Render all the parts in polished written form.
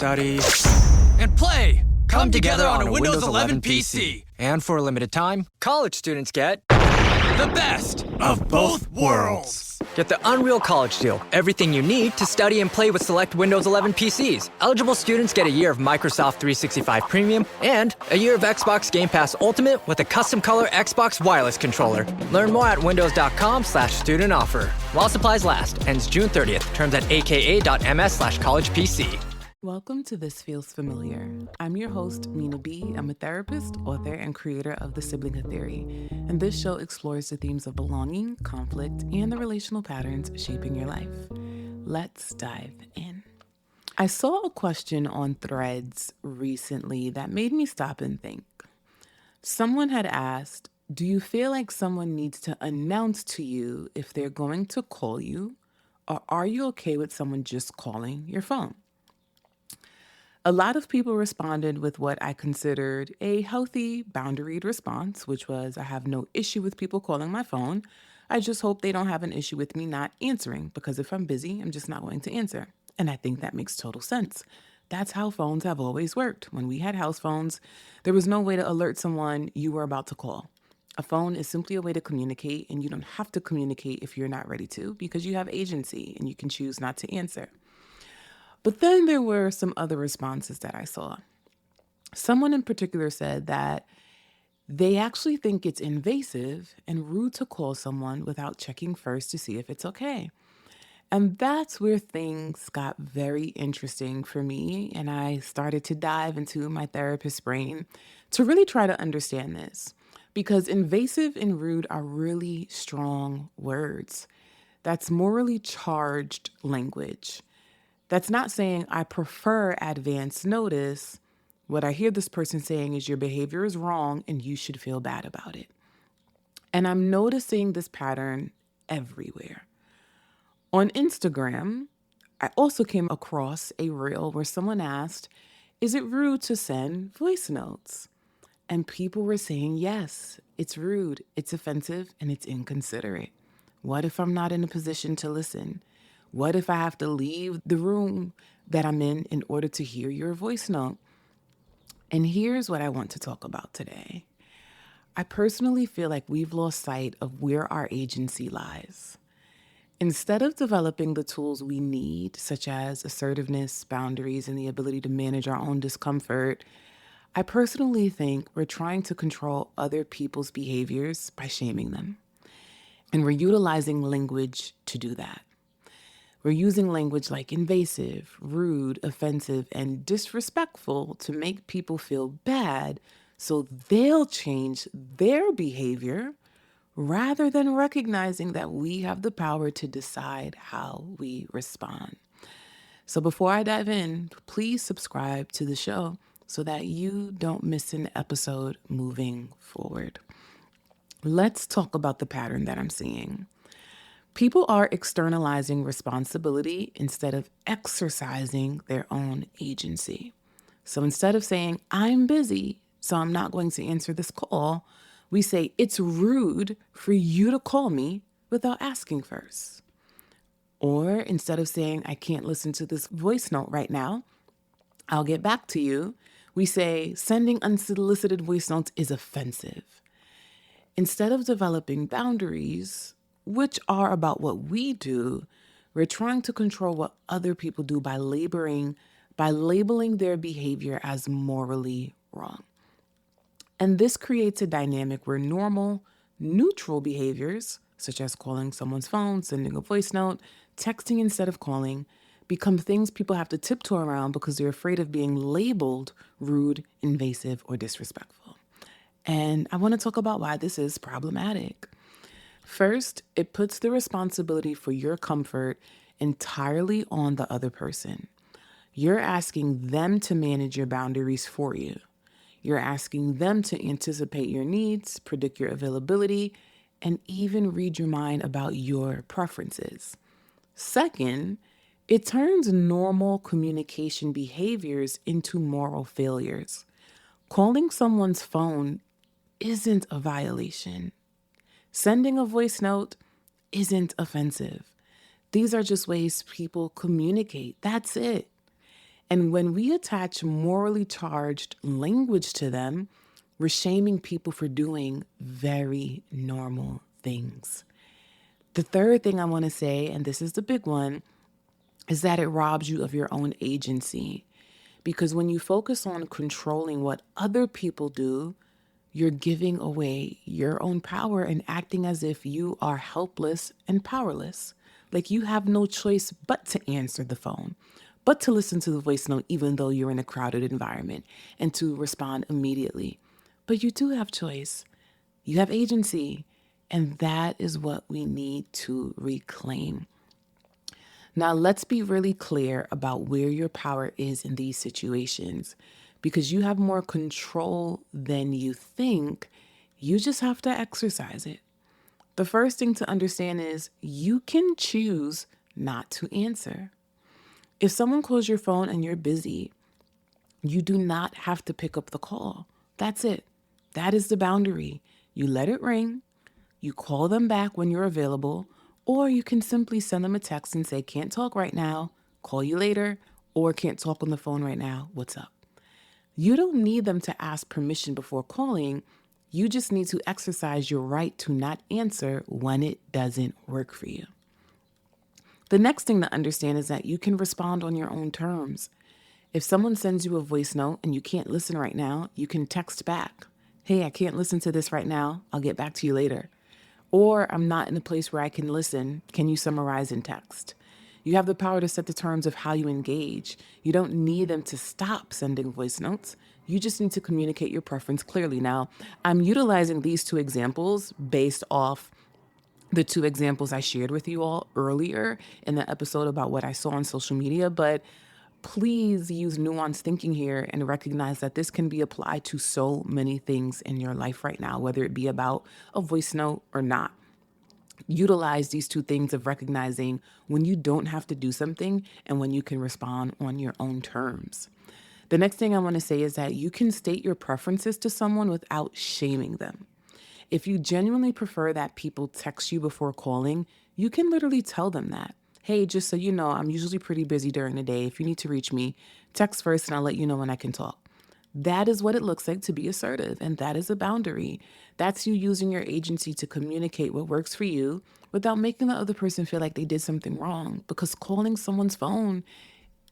study, and play come together on a Windows 11 PC. And for a limited time, college students get The best of both worlds. Get the Unreal College Deal. Everything you need to study and play with select Windows 11 PCs. Eligible students get a year of Microsoft 365 Premium and a year of Xbox Game Pass Ultimate with a custom color Xbox wireless controller. Learn more at windows.com/student offer. While supplies last. Ends June 30th. Terms at aka.ms/collegepc. Welcome to This Feels Familiar. I'm your host, Minaa B. I'm a therapist, author, and creator of The Siblinghood Theory, and this show explores the themes of belonging, conflict, and the relational patterns shaping your life. Let's dive in. I saw a question on Threads recently that made me stop and think. Someone had asked, do you feel like someone needs to announce to you if they're going to call you, or are you okay with someone just calling your phone? A lot of people responded with what I considered a healthy, boundaried response, which was, I have no issue with people calling my phone. I just hope they don't have an issue with me not answering, because if I'm busy, I'm just not going to answer. And I think that makes total sense. That's how phones have always worked. When we had house phones, there was no way to alert someone you were about to call. A phone is simply a way to communicate, and you don't have to communicate if you're not ready to, because you have agency and you can choose not to answer. But then there were some other responses that I saw. Someone in particular said that they actually think it's invasive and rude to call someone without checking first to see if it's okay. And that's where things got very interesting for me, and I started to dive into my therapist's brain to really try to understand this. Because invasive and rude are really strong words. That's morally charged language. That's not saying I prefer advance notice. What I hear this person saying is your behavior is wrong and you should feel bad about it. And I'm noticing this pattern everywhere. On Instagram, I also came across a reel where someone asked, is it rude to send voice notes? And people were saying, yes, it's rude, it's offensive, and it's inconsiderate. What if I'm not in a position to listen? What if I have to leave the room that I'm in order to hear your voice note? And here's what I want to talk about today. I personally feel like we've lost sight of where our agency lies. Instead of developing the tools we need, such as assertiveness, boundaries, and the ability to manage our own discomfort, I personally think we're trying to control other people's behaviors by shaming them. And we're utilizing language to do that. We're using language like invasive, rude, offensive, and disrespectful to make people feel bad so they'll change their behavior rather than recognizing that we have the power to decide how we respond. So before I dive in, please subscribe to the show so that you don't miss an episode moving forward. Let's talk about the pattern that I'm seeing. People are externalizing responsibility instead of exercising their own agency. So instead of saying, I'm busy, so I'm not going to answer this call, we say, it's rude for you to call me without asking first. Or instead of saying, I can't listen to this voice note right now, I'll get back to you, we say, sending unsolicited voice notes is offensive. Instead of developing boundaries, which are about what we do, we're trying to control what other people do by labeling their behavior as morally wrong. And this creates a dynamic where normal, neutral behaviors, such as calling someone's phone, sending a voice note, texting instead of calling, become things people have to tiptoe around because they're afraid of being labeled rude, invasive, or disrespectful. And I want to talk about why this is problematic. First, it puts the responsibility for your comfort entirely on the other person. You're asking them to manage your boundaries for you. You're asking them to anticipate your needs, predict your availability, and even read your mind about your preferences. Second, it turns normal communication behaviors into moral failures. Calling someone's phone isn't a violation. Sending a voice note isn't offensive. These are just ways people communicate. That's it. And when we attach morally charged language to them, we're shaming people for doing very normal things. The third thing I want to say, and this is the big one, is that it robs you of your own agency. Because when you focus on controlling what other people do, you're giving away your own power and acting as if you are helpless and powerless. Like you have no choice but to answer the phone, but to listen to the voice note, even though you're in a crowded environment, and to respond immediately. But you do have choice. You have agency. And that is what we need to reclaim. Now, let's be really clear about where your power is in these situations, because you have more control than you think. You just have to exercise it. The first thing to understand is you can choose not to answer. If someone calls your phone and you're busy, you do not have to pick up the call. That's it. That is the boundary. You let it ring. You call them back when you're available, or you can simply send them a text and say, can't talk right now, call you later, or can't talk on the phone right now, what's up? You don't need them to ask permission before calling. You just need to exercise your right to not answer when it doesn't work for you. The next thing to understand is that you can respond on your own terms. If someone sends you a voice note and you can't listen right now, you can text back. Hey, I can't listen to this right now. I'll get back to you later. Or I'm not in a place where I can listen. Can you summarize in text? You have the power to set the terms of how you engage. You don't need them to stop sending voice notes. You just need to communicate your preference clearly. Now, I'm utilizing these two examples based off the two examples I shared with you all earlier in the episode about what I saw on social media, but please use nuanced thinking here and recognize that this can be applied to so many things in your life right now, whether it be about a voice note or not. Utilize these two things of recognizing when you don't have to do something and when you can respond on your own terms. The next thing I want to say is that you can state your preferences to someone without shaming them. If you genuinely prefer that people text you before calling, you can literally tell them that. Hey, just so you know, I'm usually pretty busy during the day. If you need to reach me, text first and I'll let you know when I can talk. That is what it looks like to be assertive, and that is a boundary. That's you using your agency to communicate what works for you without making the other person feel like they did something wrong, because calling someone's phone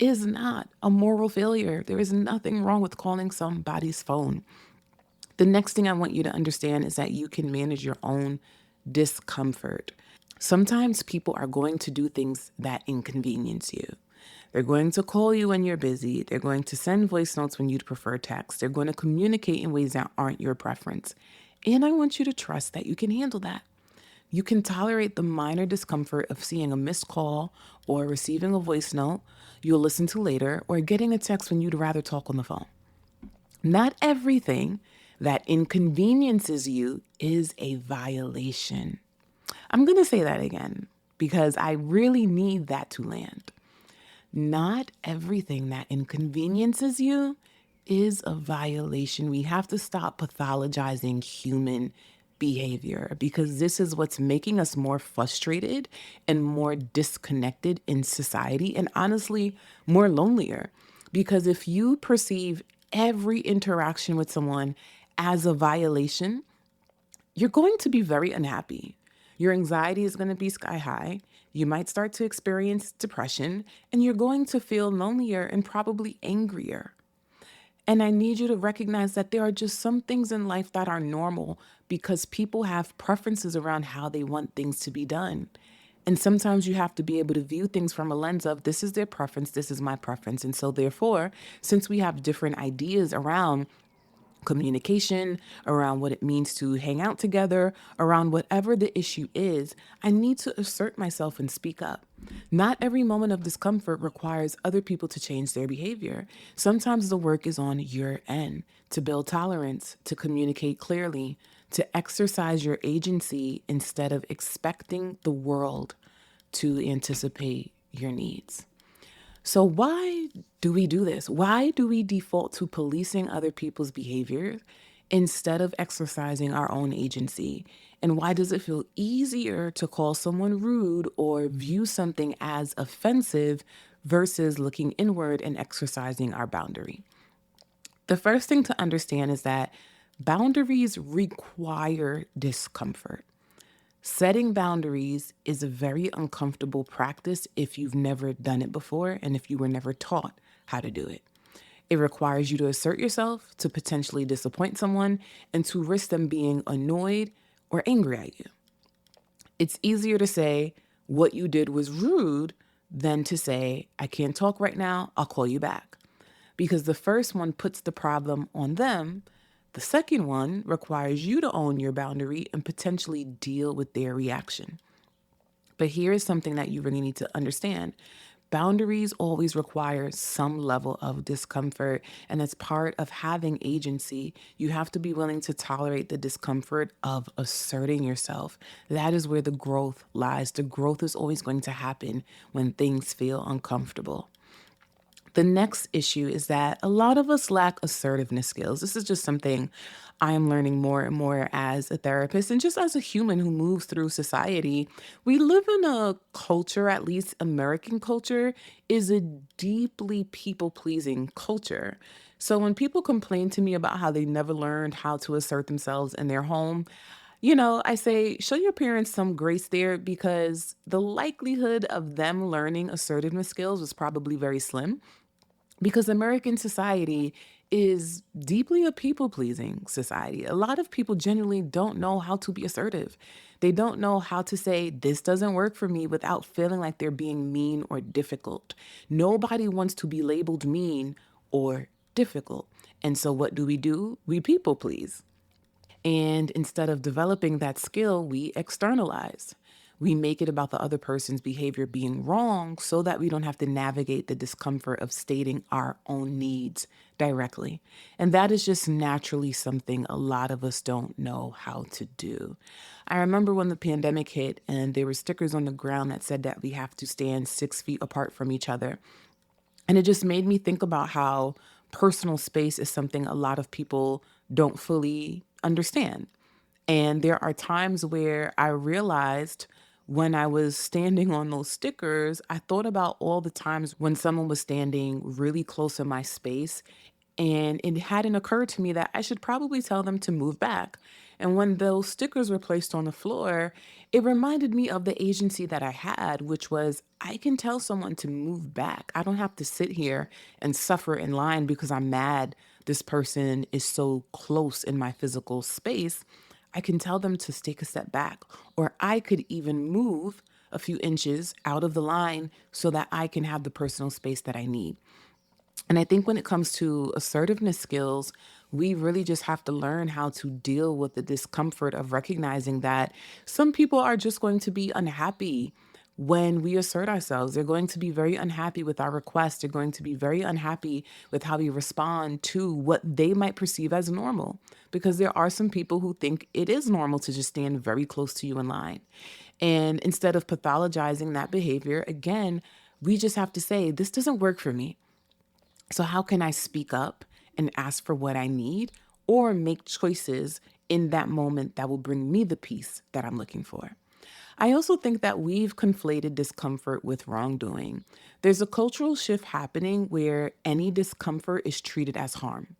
is not a moral failure. There is nothing wrong with calling somebody's phone. The next thing I want you to understand is that you can manage your own discomfort. Sometimes people are going to do things that inconvenience you. They're going to call you when you're busy. They're going to send voice notes when you'd prefer text. They're going to communicate in ways that aren't your preference. And I want you to trust that you can handle that. You can tolerate the minor discomfort of seeing a missed call or receiving a voice note you'll listen to later, or getting a text when you'd rather talk on the phone. Not everything that inconveniences you is a violation. I'm going to say that again because I really need that to land. Not everything that inconveniences you is a violation. We have to stop pathologizing human behavior, because this is what's making us more frustrated and more disconnected in society, and honestly, more lonelier. Because if you perceive every interaction with someone as a violation, you're going to be very unhappy. Your anxiety is going to be sky high. You might start to experience depression, and you're going to feel lonelier and probably angrier. And I need you to recognize that there are just some things in life that are normal because people have preferences around how they want things to be done. And sometimes you have to be able to view things from a lens of, this is their preference, this is my preference. And so therefore, since we have different ideas around communication, around what it means to hang out together, around whatever the issue is, I need to assert myself and speak up. Not every moment of discomfort requires other people to change their behavior. Sometimes the work is on your end to build tolerance, to communicate clearly, to exercise your agency instead of expecting the world to anticipate your needs. So why do we do this? Why do we default to policing other people's behavior instead of exercising our own agency? And why does it feel easier to call someone rude or view something as offensive versus looking inward and exercising our boundary. The first thing to understand is that boundaries require discomfort. Setting boundaries is a very uncomfortable practice if you've never done it before and if you were never taught how to do it. It requires you to assert yourself, to potentially disappoint someone, and to risk them being annoyed or angry at you. It's easier to say what you did was rude than to say, I can't talk right now, I'll call you back. Because the first one puts the problem on them. The second one requires you to own your boundary and potentially deal with their reaction. But here is something that you really need to understand. Boundaries always require some level of discomfort, and as part of having agency, you have to be willing to tolerate the discomfort of asserting yourself. That is where the growth lies. The growth is always going to happen when things feel uncomfortable. The next issue is that a lot of us lack assertiveness skills. This is just something I am learning more and more as a therapist and just as a human who moves through society. We live in a culture, at least American culture, is a deeply people-pleasing culture. So when people complain to me about how they never learned how to assert themselves in their home, I say, show your parents some grace there because the likelihood of them learning assertiveness skills was probably very slim because American society is deeply a people pleasing society. A lot of people genuinely don't know how to be assertive. They don't know how to say, this doesn't work for me without feeling like they're being mean or difficult. Nobody wants to be labeled mean or difficult. And so what do? We people please. And instead of developing that skill, we externalize. We make it about the other person's behavior being wrong so that we don't have to navigate the discomfort of stating our own needs directly. And that is just naturally something a lot of us don't know how to do. I remember when the pandemic hit and there were stickers on the ground that said that we have to stand 6 feet apart from each other. And it just made me think about how personal space is something a lot of people don't fully understand. And there are times where I realized when I was standing on those stickers, I thought about all the times when someone was standing really close in my space. And it hadn't occurred to me that I should probably tell them to move back. And when those stickers were placed on the floor, it reminded me of the agency that I had, which was I can tell someone to move back. I don't have to sit here and suffer in line because I'm mad this person is so close in my physical space. I can tell them to take a step back, or I could even move a few inches out of the line so that I can have the personal space that I need. And I think when it comes to assertiveness skills, we really just have to learn how to deal with the discomfort of recognizing that some people are just going to be unhappy when we assert ourselves. They're going to be very unhappy with our requests. They're going to be very unhappy with how we respond to what they might perceive as normal. Because there are some people who think it is normal to just stand very close to you in line. And instead of pathologizing that behavior, again, we just have to say, this doesn't work for me. So how can I speak up and ask for what I need or make choices in that moment that will bring me the peace that I'm looking for? I also think that we've conflated discomfort with wrongdoing. There's a cultural shift happening where any discomfort is treated as harm.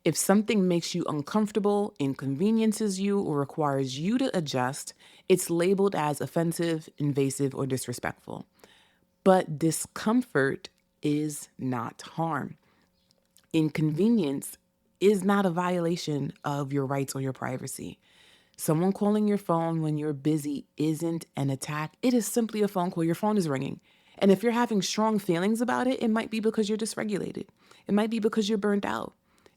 If something makes you uncomfortable, inconveniences you, or requires you to adjust, it's labeled as offensive, invasive, or disrespectful. But discomfort is not harm. Inconvenience is not a violation of your rights or your privacy. Someone calling your phone when you're busy isn't an attack. It is simply a phone call. Your phone is ringing. And if you're having strong feelings about it, it might be because you're dysregulated. It might be because you're burnt out.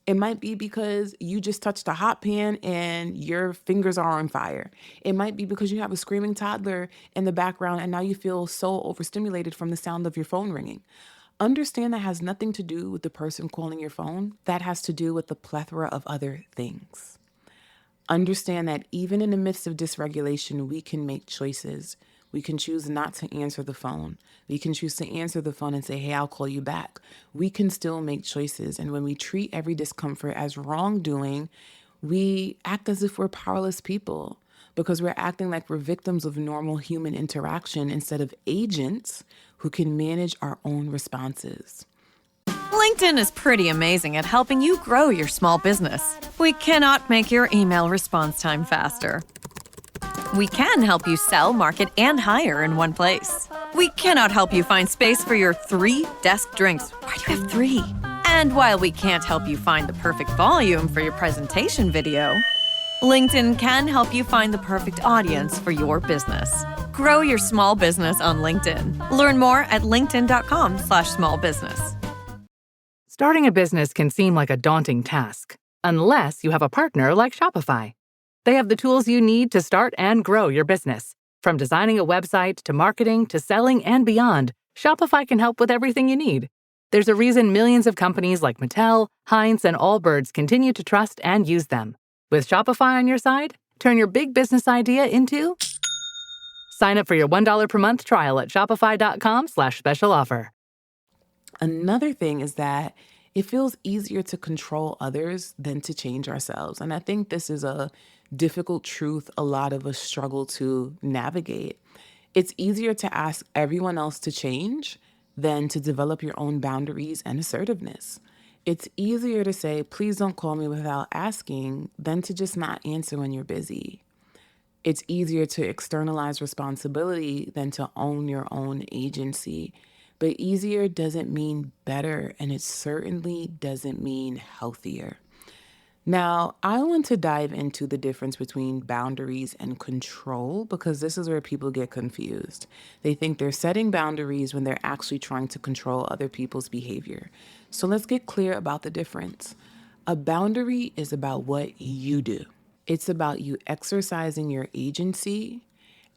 It might be because you just touched a hot pan and your fingers are on fire. It might be because you have a screaming toddler in the background and now you feel so overstimulated from the sound of your phone ringing. Understand that has nothing to do with the person calling your phone. That has to do with the plethora of other things. Understand that even in the midst of dysregulation, we can make choices. We can choose not to answer the phone. We can choose to answer the phone and say, hey, I'll call you back. We can still make choices. And when we treat every discomfort as wrongdoing, we act as if we're powerless people because we're acting like we're victims of normal human interaction instead of agents who can manage our own responses. LinkedIn is pretty amazing at helping you grow your small business. We cannot make your email response time faster. We can help you sell, market, and hire in one place. We cannot help you find space for your 3 desk drinks. Why do you have 3? And while we can't help you find the perfect volume for your presentation video, LinkedIn can help you find the perfect audience for your business. Grow your small business on LinkedIn. Learn more at linkedin.com/smallbusiness. Starting a business can seem like a daunting task, unless you have a partner like Shopify. They have the tools you need to start and grow your business. From designing a website to marketing to selling and beyond, Shopify can help with everything you need. There's a reason millions of companies like Mattel, Heinz, and Allbirds continue to trust and use them. With Shopify on your side, turn your big business idea into... Sign up for your $1 per month trial at shopify.com/special offer. Another thing is that it feels easier to control others than to change ourselves. And I think this is a difficult truth a lot of us struggle to navigate. It's easier to ask everyone else to change than to develop your own boundaries and assertiveness. It's easier to say, please don't call me without asking, than to just not answer when you're busy. It's easier to externalize responsibility than to own your own agency. But easier doesn't mean better, and it certainly doesn't mean healthier. Now, I want to dive into the difference between boundaries and control, because this is where people get confused. They think they're setting boundaries when they're actually trying to control other people's behavior. So let's get clear about the difference. A boundary is about what you do. It's about you exercising your agency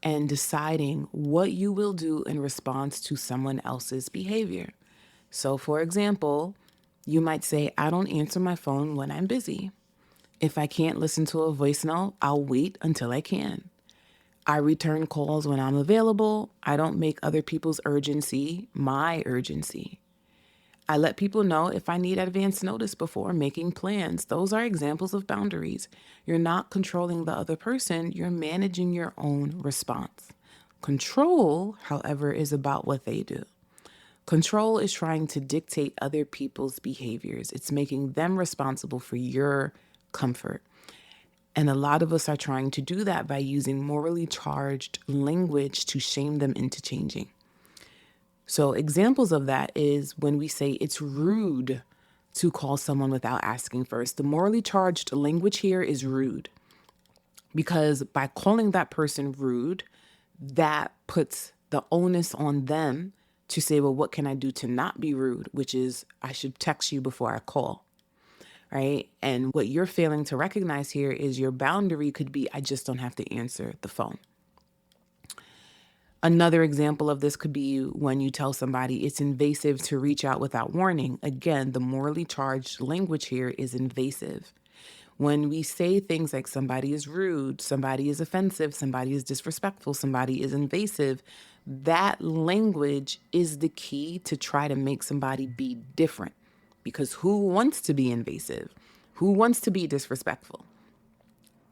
and deciding what you will do in response to someone else's behavior. So, for example, you might say, I don't answer my phone when I'm busy. If I can't listen to a voice note, I'll wait until I can. I return calls when I'm available. I don't make other people's urgency my urgency. I let people know if I need advance notice before making plans. Those are examples of boundaries. You're not controlling the other person, you're managing your own response. Control, however, is about what they do. Control is trying to dictate other people's behaviors. It's making them responsible for your comfort. And a lot of us are trying to do that by using morally charged language to shame them into changing. So examples of that is when we say it's rude to call someone without asking first. The morally charged language here is rude, because by calling that person rude, that puts the onus on them to say, well, what can I do to not be rude? Which is, I should text you before I call, right? And what you're failing to recognize here is your boundary could be, I just don't have to answer the phone. Another example of this could be when you tell somebody it's invasive to reach out without warning. Again, the morally charged language here is invasive. When we say things like somebody is rude, somebody is offensive, somebody is disrespectful, somebody is invasive, that language is the key to try to make somebody be different. Because who wants to be invasive? Who wants to be disrespectful?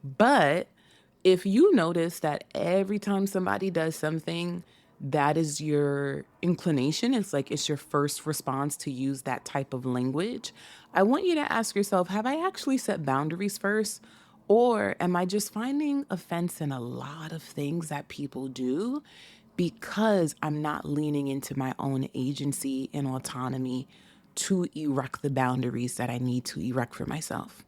But if you notice that every time somebody does something, that is your inclination, it's like it's your first response to use that type of language, I want you to ask yourself, have I actually set boundaries first? Or am I just finding offense in a lot of things that people do because I'm not leaning into my own agency and autonomy to erect the boundaries that I need to erect for myself?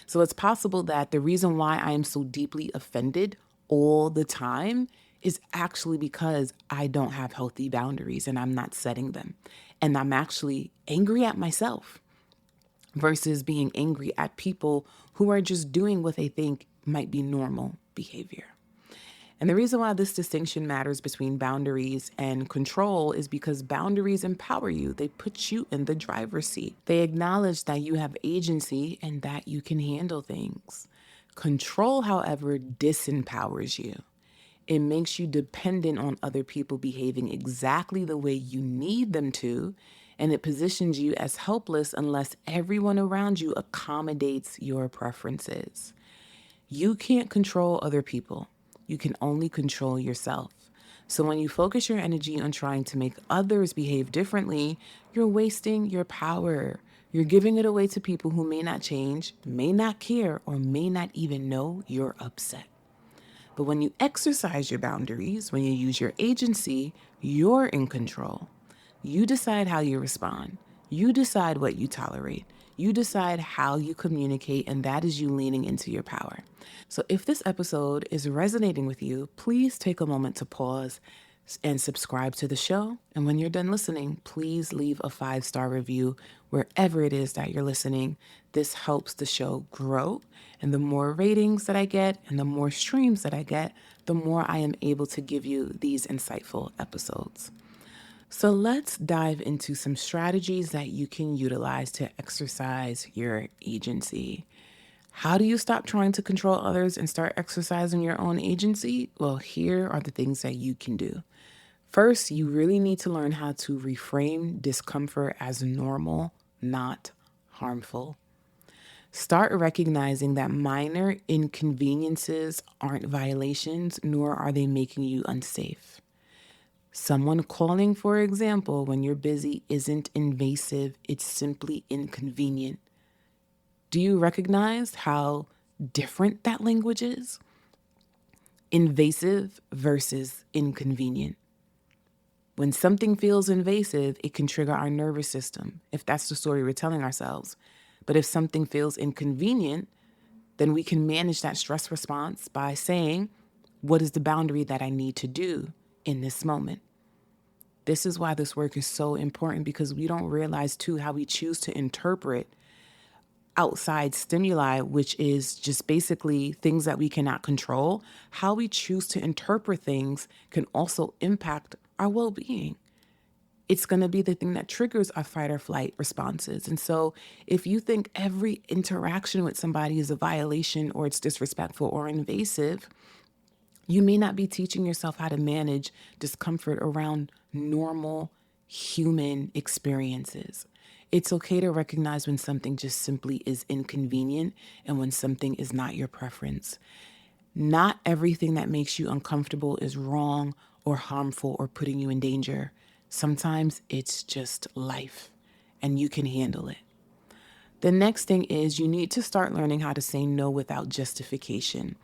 So it's possible that the reason why I am so deeply offended all the time is actually because I don't have healthy boundaries and I'm not setting them. And I'm actually angry at myself versus being angry at people who are just doing what they think might be normal behavior. And the reason why this distinction matters between boundaries and control is because boundaries empower you. They put you in the driver's seat. They acknowledge that you have agency and that you can handle things. Control, however, disempowers you. It makes you dependent on other people behaving exactly the way you need them to, and it positions you as helpless unless everyone around you accommodates your preferences. You can't control other people. You can only control yourself. So when you focus your energy on trying to make others behave differently, you're wasting your power. You're giving it away to people who may not change, may not care, or may not even know you're upset. But when you exercise your boundaries, when you use your agency, you're in control. You decide how you respond. You decide what you tolerate. You decide how you communicate, and that is you leaning into your power. So if this episode is resonating with you, please take a moment to pause and subscribe to the show. And when you're done listening, please leave a 5-star review wherever it is that you're listening. This helps the show grow. And the more ratings that I get and the more streams that I get, the more I am able to give you these insightful episodes. So let's dive into some strategies that you can utilize to exercise your agency. How do you stop trying to control others and start exercising your own agency? Well, here are the things that you can do. First, you really need to learn how to reframe discomfort as normal, not harmful. Start recognizing that minor inconveniences aren't violations, nor are they making you unsafe. Someone calling, for example, when you're busy isn't invasive, it's simply inconvenient. Do you recognize how different that language is? Invasive versus inconvenient. When something feels invasive, it can trigger our nervous system, if that's the story we're telling ourselves. But if something feels inconvenient, then we can manage that stress response by saying, what is the boundary that I need to do in this moment? This is why this work is so important, because we don't realize too how we choose to interpret outside stimuli, which is just basically things that we cannot control. How we choose to interpret things can also impact our well-being. It's going to be the thing that triggers our fight or flight responses. And so if you think every interaction with somebody is a violation or it's disrespectful or invasive, you may not be teaching yourself how to manage discomfort around normal human experiences. It's okay to recognize when something just simply is inconvenient and when something is not your preference. Not everything that makes you uncomfortable is wrong or harmful or putting you in danger. Sometimes it's just life and you can handle it. The next thing is you need to start learning how to say no without justification.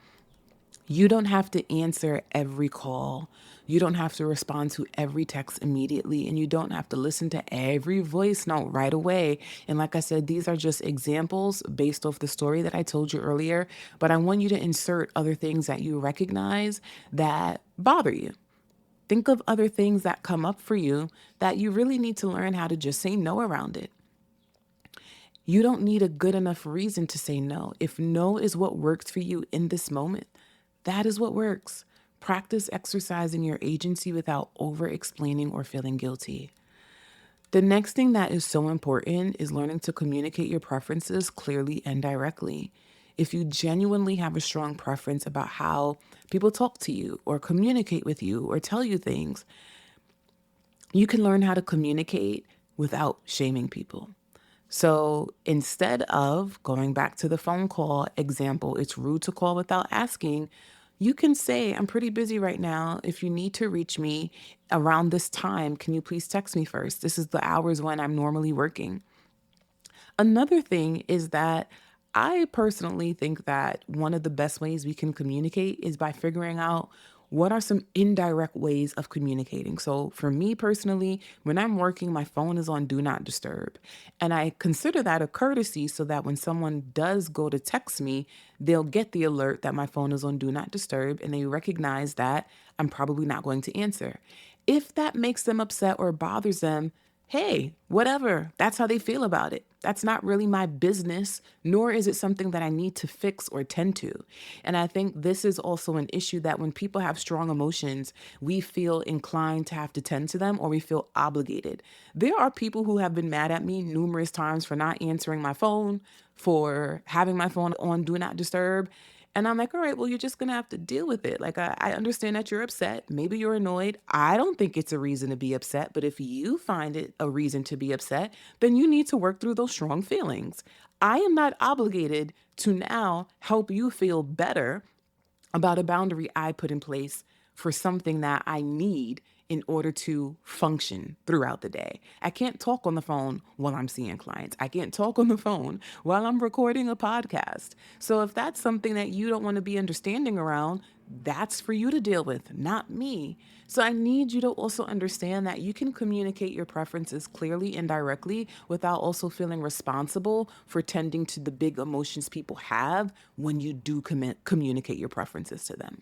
You don't have to answer every call. You don't have to respond to every text immediately, and you don't have to listen to every voice note right away. And like I said, these are just examples based off the story that I told you earlier, but I want you to insert other things that you recognize that bother you. Think of other things that come up for you that you really need to learn how to just say no around it. You don't need a good enough reason to say no. If no is what works for you in this moment, that is what works. Practice exercising your agency without over-explaining or feeling guilty. The next thing that is so important is learning to communicate your preferences clearly and directly. If you genuinely have a strong preference about how people talk to you or communicate with you or tell you things, you can learn how to communicate without shaming people. So instead of going back to the phone call example, it's rude to call without asking. You can say, I'm pretty busy right now. If you need to reach me around this time, can you please text me first? This is the hours when I'm normally working. Another thing is that I personally think that one of the best ways we can communicate is by figuring out what are some indirect ways of communicating. So for me personally, when I'm working, my phone is on Do Not Disturb. And I consider that a courtesy so that when someone does go to text me, they'll get the alert that my phone is on Do Not Disturb and they recognize that I'm probably not going to answer. If that makes them upset or bothers them, hey, whatever, that's how they feel about it. That's not really my business, nor is it something that I need to fix or tend to. And I think this is also an issue that when people have strong emotions, we feel inclined to have to tend to them or we feel obligated. There are people who have been mad at me numerous times for not answering my phone, for having my phone on Do Not Disturb. And I'm like, all right, well, you're just going to have to deal with it. Like, I understand that you're upset. Maybe you're annoyed. I don't think it's a reason to be upset. But if you find it a reason to be upset, then you need to work through those strong feelings. I am not obligated to now help you feel better about a boundary I put in place for something that I need in order to function throughout the day. I can't talk on the phone while I'm seeing clients. I can't talk on the phone while I'm recording a podcast. So if that's something that you don't want to be understanding around, that's for you to deal with, not me. So I need you to also understand that you can communicate your preferences clearly and directly without also feeling responsible for tending to the big emotions people have when you do communicate your preferences to them.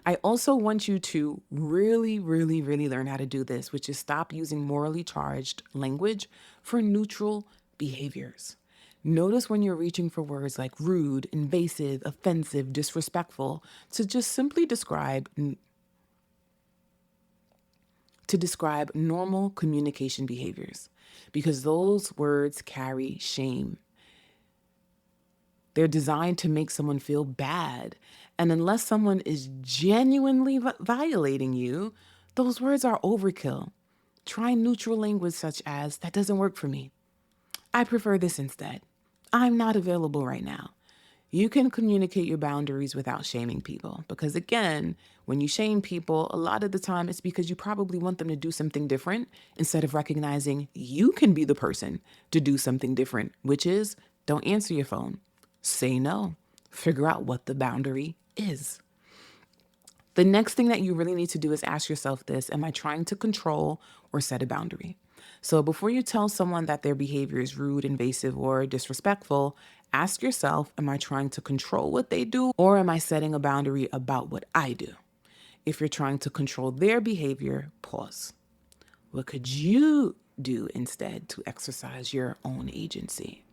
I also want you to really, really, really learn how to do this, which is stop using morally charged language for neutral behaviors. Notice when you're reaching for words like rude, invasive, offensive, disrespectful to just simply describe normal communication behaviors, because those words carry shame. They're designed to make someone feel bad. And unless someone is genuinely violating you, those words are overkill. Try neutral language such as, that doesn't work for me. I prefer this instead. I'm not available right now. You can communicate your boundaries without shaming people. Because again, when you shame people, a lot of the time it's because you probably want them to do something different instead of recognizing you can be the person to do something different, which is don't answer your phone. Say no. Figure out what the boundary is. The next thing that you really need to do is ask yourself this: am I trying to control or set a boundary? So before you tell someone that their behavior is rude, invasive, or disrespectful, ask yourself, am I trying to control what they do, or am I setting a boundary about what I do? If you're trying to control their behavior, pause. What could you do instead to exercise your own agency?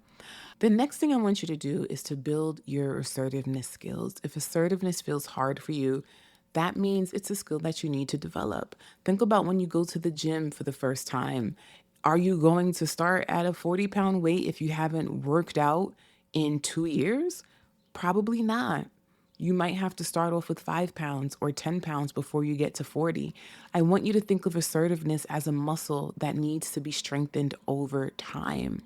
The next thing I want you to do is to build your assertiveness skills. If assertiveness feels hard for you, that means it's a skill that you need to develop. Think about when you go to the gym for the first time. Are you going to start at a 40-pound weight if you haven't worked out in 2 years? Probably not. You might have to start off with 5 pounds or 10 pounds before you get to 40. I want you to think of assertiveness as a muscle that needs to be strengthened over time.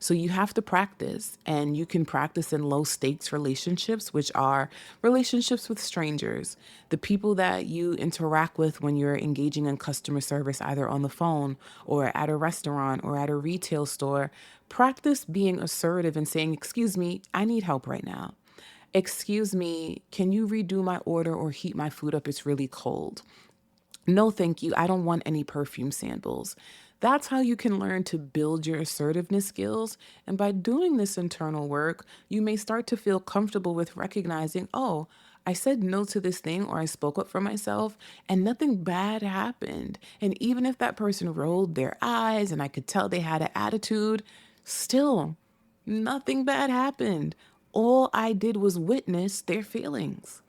So you have to practice, and you can practice in low stakes relationships, which are relationships with strangers, the people that you interact with when you're engaging in customer service, either on the phone or at a restaurant or at a retail store. Practice being assertive and saying, excuse me, I need help right now. Excuse me, can you redo my order or heat my food up? It's really cold. No, thank you. I don't want any perfume samples. That's how you can learn to build your assertiveness skills. And by doing this internal work, you may start to feel comfortable with recognizing, oh, I said no to this thing, or I spoke up for myself and nothing bad happened. And even if that person rolled their eyes and I could tell they had an attitude, still nothing bad happened. All I did was witness their feelings,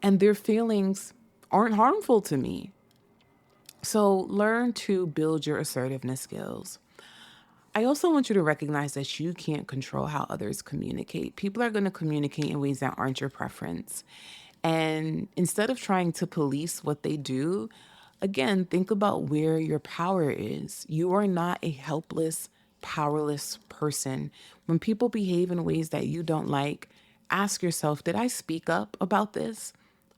and their feelings aren't harmful to me. So learn to build your assertiveness skills. I also want you to recognize that you can't control how others communicate. People are going to communicate in ways that aren't your preference. And instead of trying to police what they do, again, think about where your power is. You are not a helpless, powerless person. When people behave in ways that you don't like, ask yourself, did I speak up about this?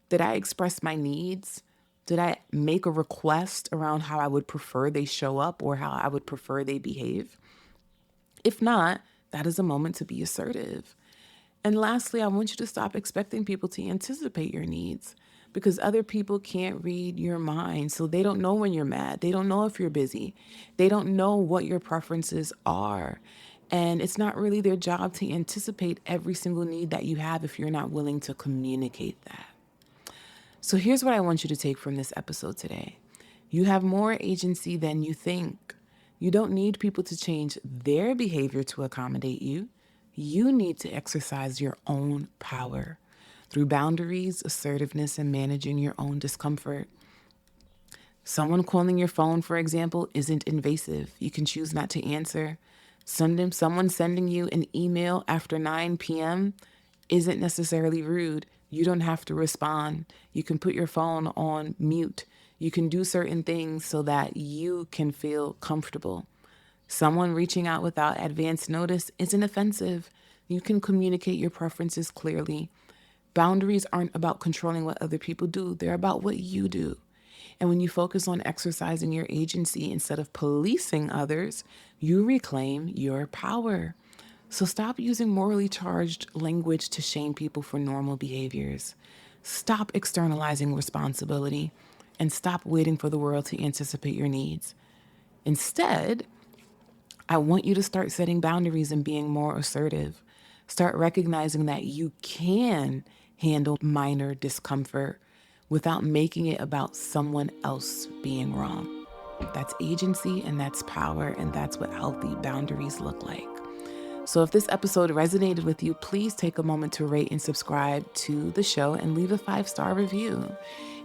Did I express my needs? Did I make a request around how I would prefer they show up or how I would prefer they behave? If not, that is a moment to be assertive. And lastly, I want you to stop expecting people to anticipate your needs, because other people can't read your mind. So they don't know when you're mad. They don't know if you're busy. They don't know what your preferences are. And it's not really their job to anticipate every single need that you have if you're not willing to communicate that. So here's what I want you to take from this episode today. You have more agency than you think. You don't need people to change their behavior to accommodate you. You need to exercise your own power through boundaries, assertiveness, and managing your own discomfort. Someone calling your phone, for example, isn't invasive. You can choose not to answer. Someone sending you an email after 9 p.m. isn't necessarily rude. You don't have to respond. You can put your phone on mute. You can do certain things so that you can feel comfortable. Someone reaching out without advance notice isn't offensive. You can communicate your preferences clearly. Boundaries aren't about controlling what other people do, they're about what you do. And when you focus on exercising your agency instead of policing others, you reclaim your power. So stop using morally charged language to shame people for normal behaviors. Stop externalizing responsibility and stop waiting for the world to anticipate your needs. Instead, I want you to start setting boundaries and being more assertive. Start recognizing that you can handle minor discomfort without making it about someone else being wrong. That's agency and that's power, and that's what healthy boundaries look like. So if this episode resonated with you, please take a moment to rate and subscribe to the show and leave a 5-star review.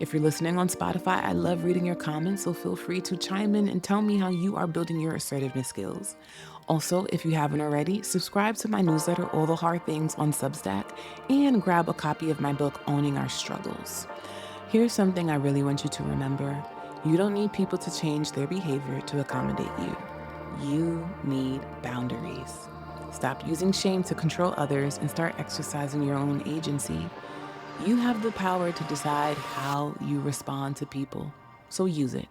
If you're listening on Spotify, I love reading your comments, so feel free to chime in and tell me how you are building your assertiveness skills. Also, if you haven't already, subscribe to my newsletter, All the Hard Things, on Substack, and grab a copy of my book, Owning Our Struggles. Here's something I really want you to remember. You don't need people to change their behavior to accommodate you. You need boundaries. Stop using shame to control others and start exercising your own agency. You have the power to decide how you respond to people, so use it.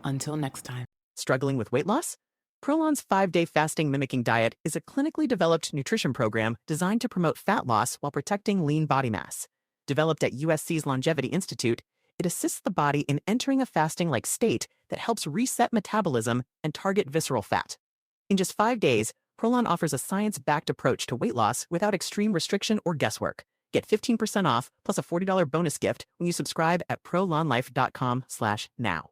Until next time. Struggling with weight loss? Prolon's 5-day fasting mimicking diet is a clinically developed nutrition program designed to promote fat loss while protecting lean body mass. Developed at USC's Longevity Institute, it assists the body in entering a fasting-like state that helps reset metabolism and target visceral fat. In just 5 days, Prolon offers a science-backed approach to weight loss without extreme restriction or guesswork. Get 15% off plus a $40 bonus gift when you subscribe at prolonlife.com/now.